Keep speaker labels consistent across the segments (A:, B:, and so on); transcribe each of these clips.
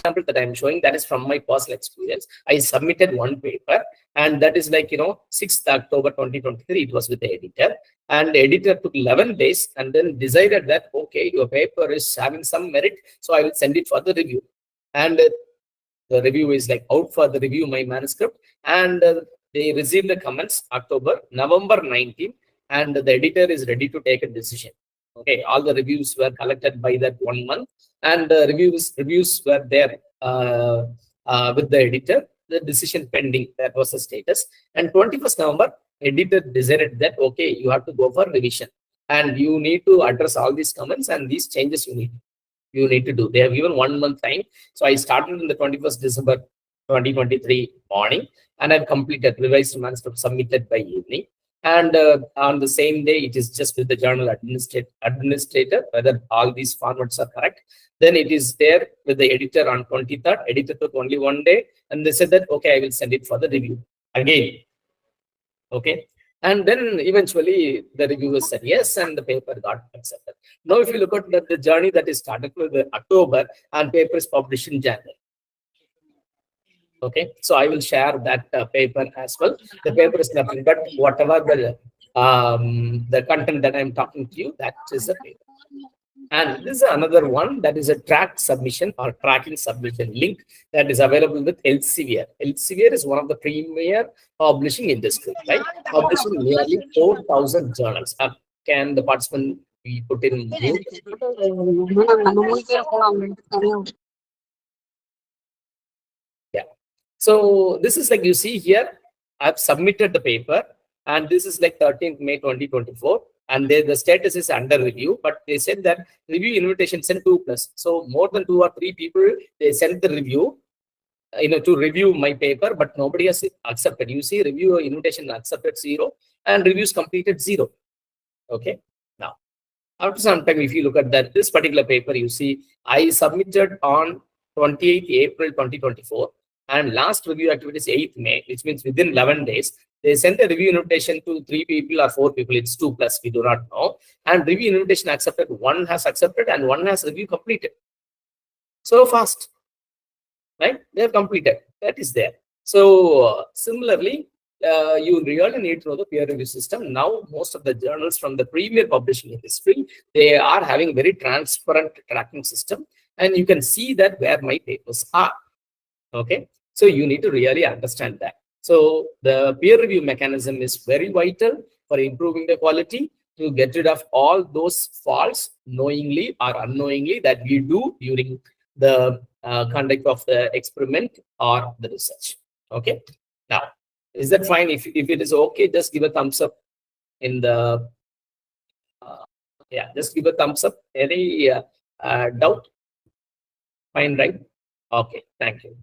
A: example that I'm showing, that is from my personal experience. I submitted one paper, and that is like, 6th October 2023, it was with the editor. And the editor took 11 days and then decided that, okay, your paper is having some merit, so I will send it for the review. And the review is like out for the review, my manuscript. And they received the comments November 19, and the editor is ready to take a decision. Okay, all the reviews were collected by that 1 month, and the reviews were there with the editor. The decision pending, that was the status. And 21st November, editor decided that, okay, you have to go for revision, and you need to address all these comments and these changes you need to do. They have given 1 month time. So I started on the 21st December 2023 morning, and I've completed revised manuscript, submitted by evening. And on the same day, it is just with the journal administrator whether all these formats are correct. Then it is there with the editor on 23rd. Editor took only 1 day, and they said that, okay, I will send it for the review again. Okay. And then eventually the reviewer said yes, and the paper got accepted. Now, if you look at the journey that is started with October, and paper is published in January. Okay, so I will share that paper as well. The paper is nothing but whatever the content that I'm talking to you, that is the paper. And this is another one, that is a track submission or tracking submission link that is available with Elsevier. Elsevier is one of the premier publishing industry, right? Publishing nearly 4,000 journals. Can the participant be put in mute? Yeah. So this is like, you see here, I've submitted the paper, and this is like 13th May 2024. And the status is under review, but they said that review invitation sent 2+. So more than 2 or 3 people, they sent the review, to review my paper, but nobody has accepted. You see, review invitation accepted 0, and reviews completed 0. Okay. Now, after some time, if you look at that, this particular paper, you see, I submitted on 28th April 2024, and last review activity is 8th May, which means within 11 days. They sent a review invitation to 3 people or 4 people. It's 2+, we do not know. And review invitation accepted. 1 has accepted and 1 has review completed. So fast, right? They have completed. That is there. So similarly, you really need to know the peer review system. Now, most of the journals from the premier publishing history, they are having very transparent tracking system. And you can see that where my papers are. Okay. So you need to really understand that. So the peer review mechanism is very vital for improving the quality, to get rid of all those faults knowingly or unknowingly that we do during the conduct of the experiment or the research. Okay. Now, is that fine? If it is okay, just give a thumbs up in the, just give a thumbs up. Any doubt? Fine, right? Okay, thank you.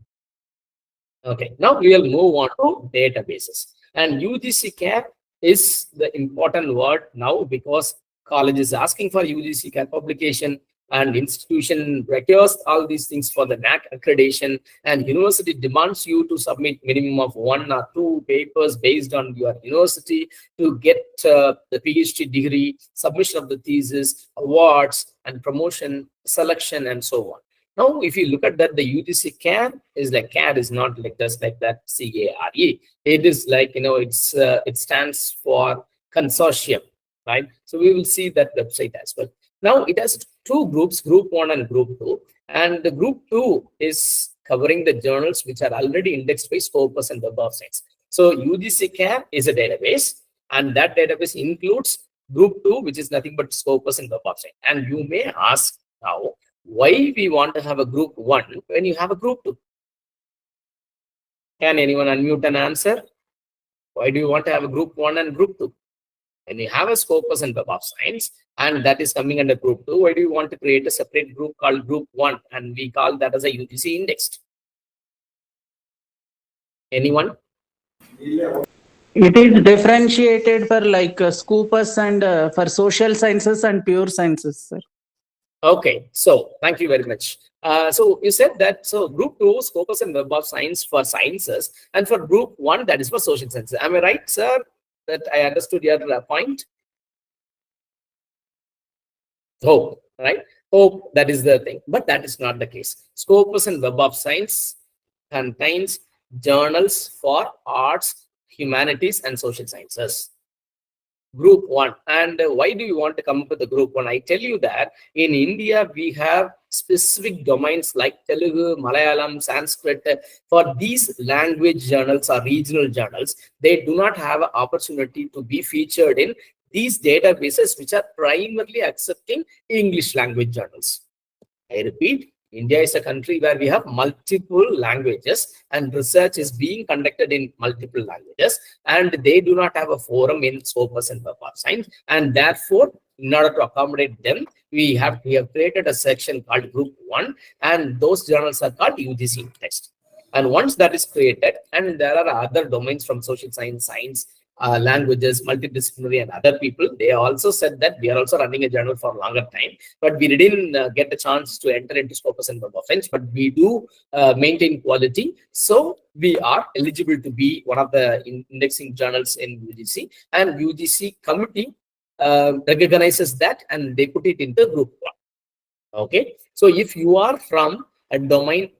A: Okay, now we will move on to databases. And UGC CAP is the important word now, because college is asking for UGC CAP publication, and institution requires all these things for the NAC accreditation, and university demands you to submit minimum of 1 or 2 papers based on your university to get the PhD degree, submission of the thesis, awards, and promotion, selection, and so on. Now, if you look at that, the UGC CAR is like, CAR is not like just like that CARE. It is like, it stands for consortium, right? So we will see that website as well. Now, it has 2 groups, Group 1 and Group 2. And the Group 2 is covering the journals which are already indexed by Scopus and Web of Science. So UGC CAR is a database, and that database includes Group 2, which is nothing but Scopus and Web of Science. And you may ask now, why we want to have a Group 1 when you have a Group 2? Can anyone unmute and answer? Why do you want to have a Group 1 and Group 2? When you have a Scopus and Web of Science, and that is coming under Group 2, why do you want to create a separate group called Group 1? And we call that as a UGC indexed. Anyone?
B: It is differentiated for like Scopus and for social sciences and pure sciences, sir.
A: Okay, so thank you very much. So you said that, so Group 2, Scopus and Web of Science for sciences, and for Group 1, that is for social sciences. Am I right, sir? That I understood your point? Oh, right. Oh, that is the thing, but that is not the case. Scopus and Web of Science contains journals for arts, humanities, and social sciences. Group 1. And why do you want to come up with the group 1? I tell you that in India, we have specific domains like Telugu, Malayalam, Sanskrit. For these language journals or regional journals, they do not have an opportunity to be featured in these databases, which are primarily accepting English language journals. I repeat, India is a country where we have multiple languages and research is being conducted in multiple languages, and they do not have a forum in Scopus and Web of Science. And therefore, in order to accommodate them, we have created a section called Group 1, and those journals are called UGC text. And once that is created, and there are other domains from social science, languages, multidisciplinary, and other people, they also said that we are also running a journal for a longer time, but we didn't get the chance to enter into Scopus and Web of Science, but we do maintain quality. So we are eligible to be one of the indexing journals in UGC, and UGC committee recognizes that and they put it into Group 1. Okay, so if you are from a domain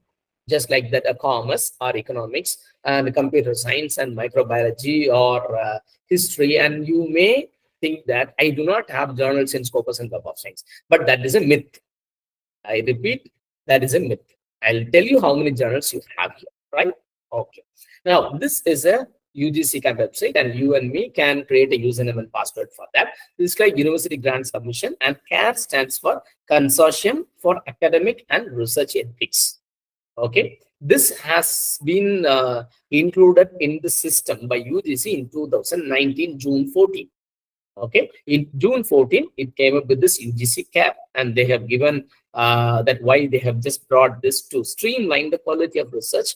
A: just like that, a commerce or economics and computer science and microbiology or history, and you may think that I do not have journals in Scopus and Web of Science, but that is a myth. I repeat, that is a myth. I'll tell you how many journals you have here, right? Okay. Now, this is a UGC website, and you and me can create a username and password for that. This is like University Grant Submission, and CARE stands for Consortium for Academic and Research Ethics. Okay, this has been included in the system by UGC in 2019, June 14. Okay, in June 14, it came up with this UGC cap, and they have given that why they have just brought this to streamline the quality of research,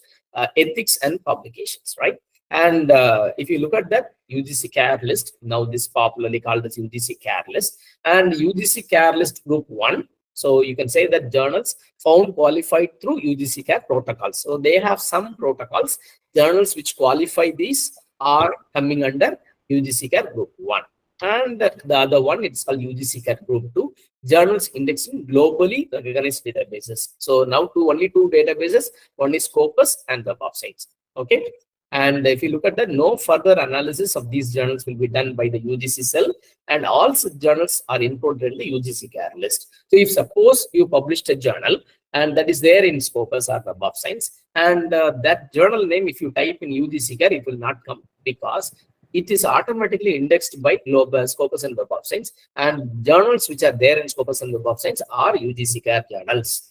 A: ethics, and publications, right? And if you look at that UGC CARE list, now this popularly called as UGC CARE list, and UGC CARE list Group 1. So you can say that journals found qualified through UGC CARE protocols. So they have some protocols. Journals which qualify these are coming under UGC CARE Group 1. And the other one, it's called UGC CARE Group 2, journals indexing globally recognized databases. So now only two databases, one is Scopus and Web of Science. Okay. And if you look at that, no further analysis of these journals will be done by the UGC cell, and all such journals are included in the UGC CARE list. So if suppose you published a journal and that is there in Scopus or Web of Science, and that journal name, if you type in UGC CARE, it will not come because it is automatically indexed by global Scopus and Web of Science, and journals which are there in Scopus and Web of Science are UGC CARE journals.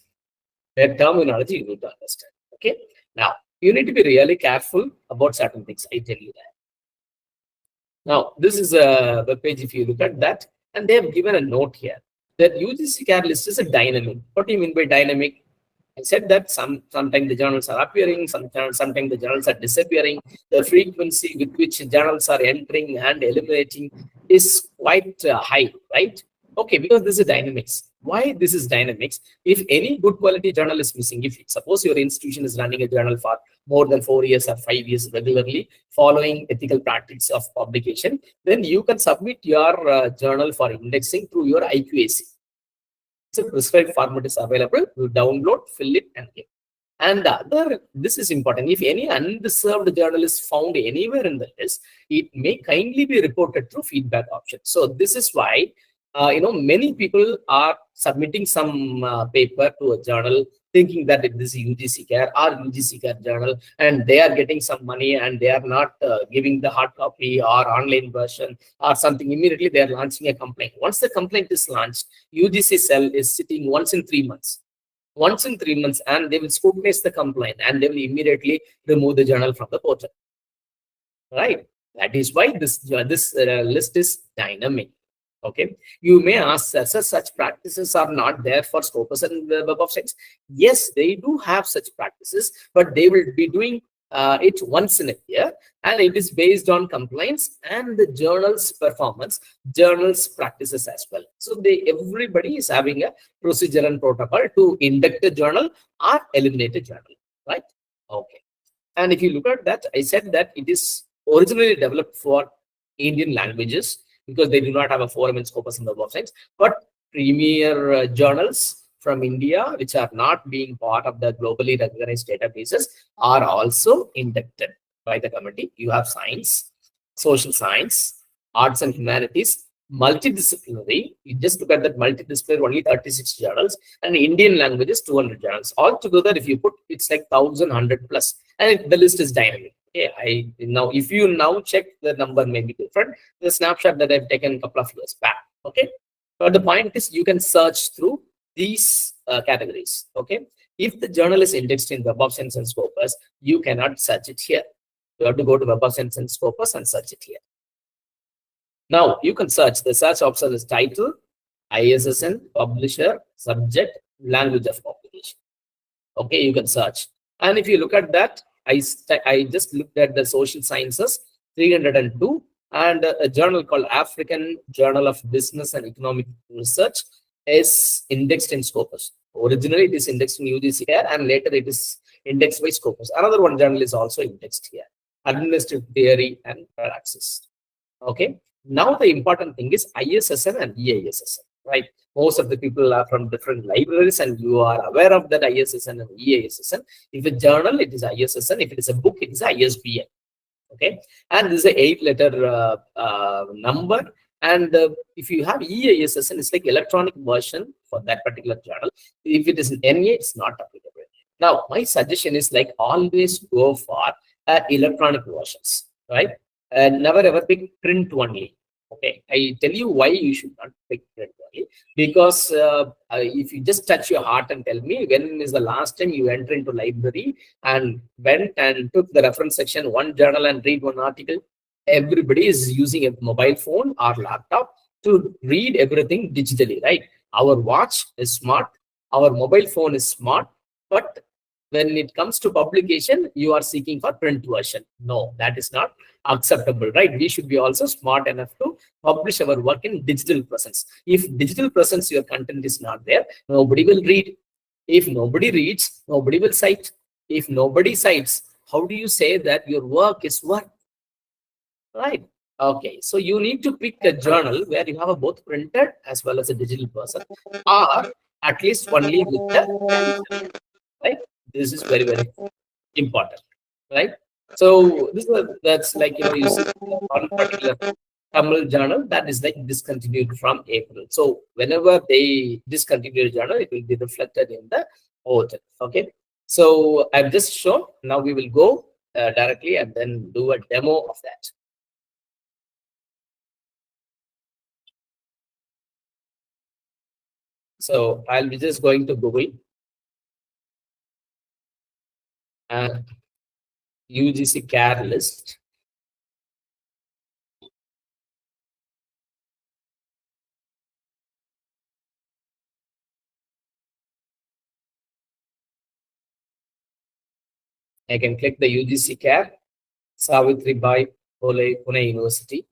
A: Their terminology you need to understand. Okay. Now, you need to be really careful about certain things. I tell you that. Now, this is a web page. If you look at that, and they have given a note here that UGC CARE list is a dynamic. What do you mean by dynamic? I said that sometimes the journals are appearing, sometimes the journals are disappearing. The frequency with which journals are entering and eliminating is quite high, right? Okay, because this is dynamics. Why this is dynamics? If any good quality journal is missing, if suppose your institution is running a journal for more than 4 years or 5 years regularly, following ethical practice of publication, then you can submit your journal for indexing through your IQAC. It's a prescribed format is available. You download, fill it, and give. And the other, this is important. If any unreserved journal is found anywhere in the list, it may kindly be reported through feedback option. So this is why many people are submitting some paper to a journal thinking that this is UGC CARE or UGC CARE journal, and they are getting some money and they are not giving the hard copy or online version or something. Immediately they are launching a complaint. Once the complaint is launched, UGC cell is sitting once in 3 months. Once in 3 months, and they will scrutinize the complaint and they will immediately remove the journal from the portal. Right? That is why this list is dynamic. Okay, you may ask, sir, such practices are not there for Scopus and Web of Science. Yes, they do have such practices, but they will be doing it once in a year, and it is based on compliance and the journal's performance, journal's practices as well. So everybody is having a procedure and protocol to induct a journal or eliminate a journal, right? Okay, and if you look at that, I said that it is originally developed for Indian languages, because they do not have a forum in Scopus and Web of Science. But premier journals from India, which are not being part of the globally recognized databases, are also inducted by the committee. You have science, social science, arts and humanities, multidisciplinary. You just look at that multidisciplinary, only 36 journals, and Indian languages, 200 journals. Altogether, if you put, it's like 1,100 plus, and the list is dynamic. Okay, if you now check, the number may be different. The snapshot that I've taken a couple of years back. Okay, but the point is, you can search through these categories. Okay, if the journal is indexed in Web of Science and Scopus, you cannot search it here. You have to go to Web of Science and Scopus and search it here. Now you can search. The search option is title, ISSN, publisher, subject, language of publication. Okay, you can search. And if you look at that, I just looked at the social sciences, 302, and a journal called African Journal of Business and Economic Research is indexed in Scopus. Originally, it is indexed in UGC here, and later it is indexed by Scopus. Another one journal is also indexed here, Administrative Theory and Praxis. Okay. Now the important thing is ISSN and EISSN, right? Most of the people are from different libraries, and you are aware of that ISSN and EISSN. If a journal, it is ISSN. If it is a book, it is ISBN. Okay, and this is a 8-letter number. And if you have EISSN, it's like electronic version for that particular journal. If it is an NA, it's not applicable. Now, my suggestion is like always go for electronic versions, right? Never ever pick print only. Okay, I tell you why you should not pick print only. Because if you just touch your heart and tell me, when is the last time you enter into library and went and took the reference section, one journal, and read one article? Everybody is using a mobile phone or laptop to read everything digitally, right? Our watch is smart, our mobile phone is smart, but when it comes to publication, you are seeking for print version. No, that is not acceptable, right? We should be also smart enough to publish our work in digital presence. If digital presence, your content is not there, nobody will read. If nobody reads, nobody will cite. If nobody cites, how do you say that your work is work? Right? Okay, so you need to pick a journal where you have a both printed as well as a digital version, or at least only with the, right? This is very, very important, right? So that's like, you see one particular Tamil journal that is like discontinued from April. So whenever they discontinue a journal, it will be reflected in the author. Okay. So I've just shown. Now we will go directly and then do a demo of that. So I'll be just going to Google and UGC CARE list. I can click the UGC CARE, Savitribai Phule, Pune University.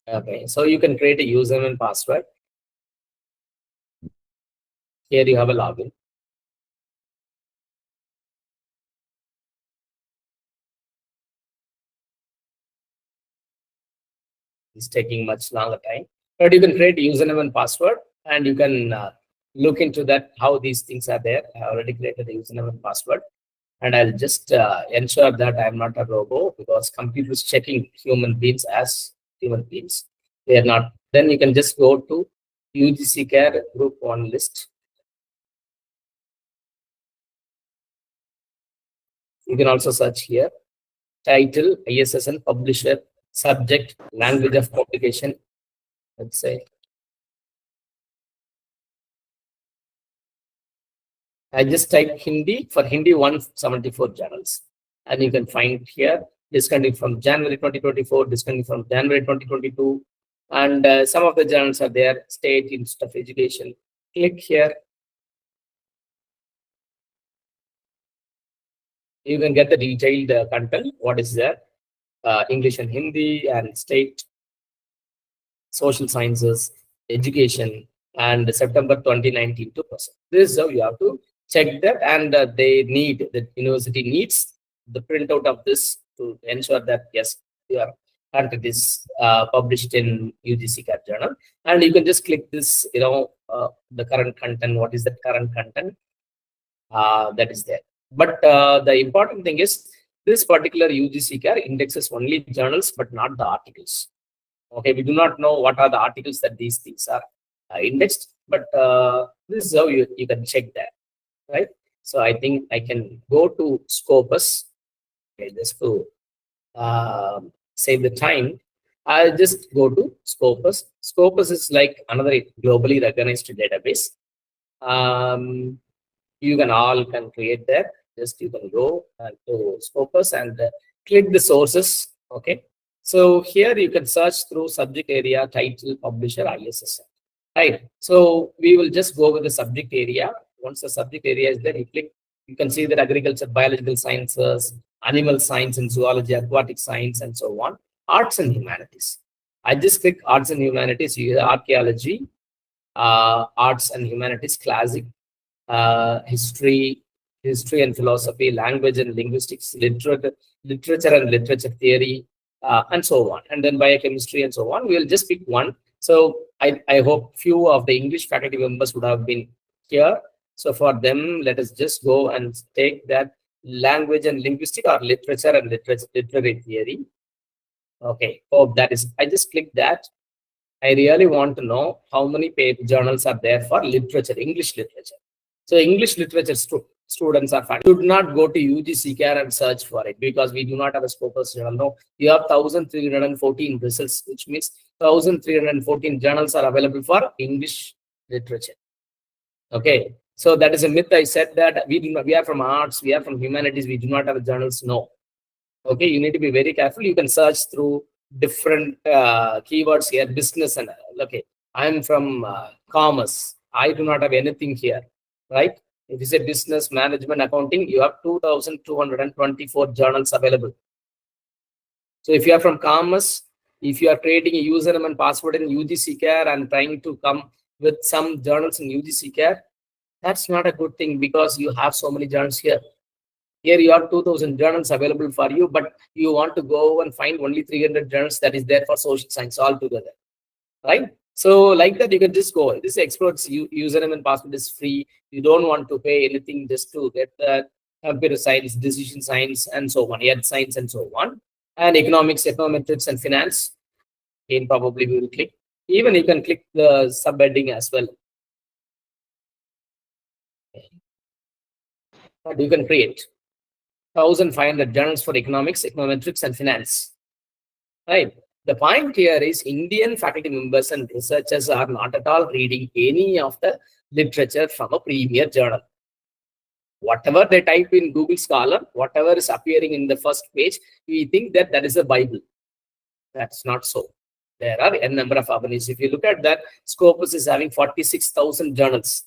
A: Okay, so you can create a username and password. Here you have a login. It's taking much longer time, but you can create a username and password, and you can look into that, how these things are there. I already created a username and password, and I'll just ensure that I'm not a robot, because computer is checking human beings as human beings. They are not. Then you can just go to UGC CARE Group 1 list. You can also search here: title, ISSN, publisher, subject, language of publication. Let's say I just type Hindi. For Hindi, 174 journals, and you can find here discontinued from January 2024, discontinued from January 2022, and some of the journals are there. State Institute of Education. Click here. You can get the detailed content. What is there? English and Hindi, and state, social sciences, education, and September 2019 to present. This is how you have to check that, and the university needs the printout of this to ensure that yes, your content is published in UGC CAT journal, and you can just click this, the current content. What is the current content that is there? But the important thing is this particular UGC CAT indexes only journals, but not the articles. Okay, we do not know what are the articles that these things are indexed, but this is how you can check that, right? So I think I can go to Scopus. Okay, just to save the time, I'll just go to Scopus. Scopus is like another globally recognized database. You can all create that. Just you can go to Scopus and click the sources. Okay. So here you can search through subject area, title, publisher, ISSN. Right. So we will just go with the subject area. Once the subject area is there, you click. You can see that agriculture, biological sciences, animal science and zoology, aquatic science, and so on. Arts and humanities. I just click arts and humanities. You archaeology, arts and humanities, classic, history and philosophy, language and linguistics, literature and literature theory, and so on. And then biochemistry and so on. We will just pick one. So I hope few of the English faculty members would have been here. So for them, let us just go and take that language and linguistic or literature and literary theory. Okay, hope that is, I just click that. I really want to know how many journals are there for literature, English literature. So English literature students are fine. Should not go to UGC CAT and search for it because we do not have a Scopus journal. No, you have 1,314 results, which means 1,314 journals are available for English literature. Okay, so that is a myth. I said that we are from arts, we are from humanities, we do not have journals. No. Okay, you need to be very careful. You can search through different keywords here, business and okay. I'm from commerce. I do not have anything here, right? If you say business, management, accounting, you have 2,224 journals available. So if you are from commerce, if you are creating a username and password in UGC CAT and trying to come with some journals in UGC CAT, that's not a good thing because you have so many journals here. Here you have 2,000 journals available for you, but you want to go and find only 300 journals that is there for social science altogether, right? So like that, you can just go. This experts username and password is free. You don't want to pay anything just to get the computer science, decision science, and so on, earth science, and so on. And economics, econometrics, and finance. Again, probably we will click. Even you can click the subheading as well. But you can create 1,500 journals for economics, econometrics, and finance. Right. The point here is Indian faculty members and researchers are not at all reading any of the literature from a premier journal. Whatever they type in Google Scholar, whatever is appearing in the first page, we think that that is a Bible. That's not so. There are a number of avenues. If you look at that, Scopus is having 46,000 journals.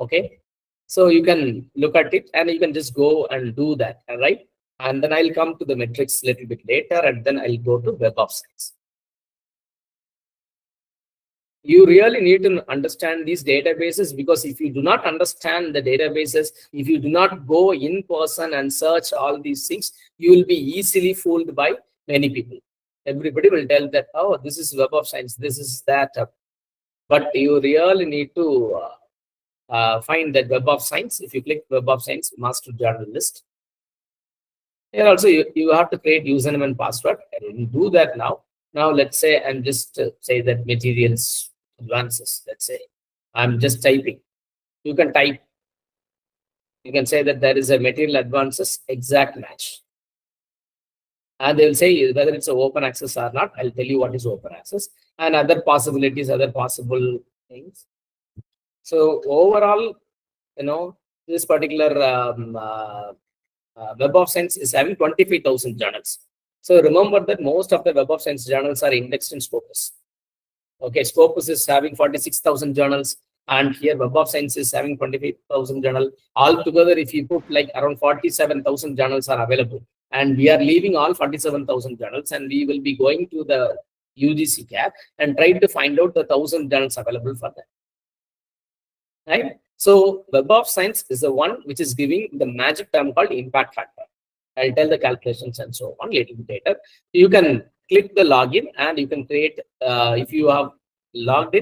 A: Okay. So you can look at it and you can just go and do that. All right. And then I'll come to the metrics a little bit later, and then I'll go to Web of Science. You really need to understand these databases because if you do not understand the databases, if you do not go in person and search all these things, you will be easily fooled by many people. Everybody will tell that, oh, this is Web of Science, this is that. But you really need to find that Web of Science. If you click Web of Science, master journal list. Here also, you have to create username and password. And you do that now. Now, let's say I'm just say that materials advances. Let's say I'm just typing. You can type. You can say that there is a material advances exact match. And they will say whether it's an open access or not. I'll tell you what is open access and other possibilities, other possible things. So overall, this particular Web of Science is having 25,000 journals. So remember that most of the Web of Science journals are indexed in Scopus. Okay, Scopus is having 46,000 journals, and here Web of Science is having 25,000 journals. Altogether, if you put like around 47,000 journals are available, and we are leaving all 47,000 journals, and we will be going to the UGC CAT and try to find out the 1,000 journals available for that. Right? So Web of Science is the one which is giving the magic term called impact factor. I'll tell the calculations and so on little bit later. You can click the login and you can create, if you have logged in,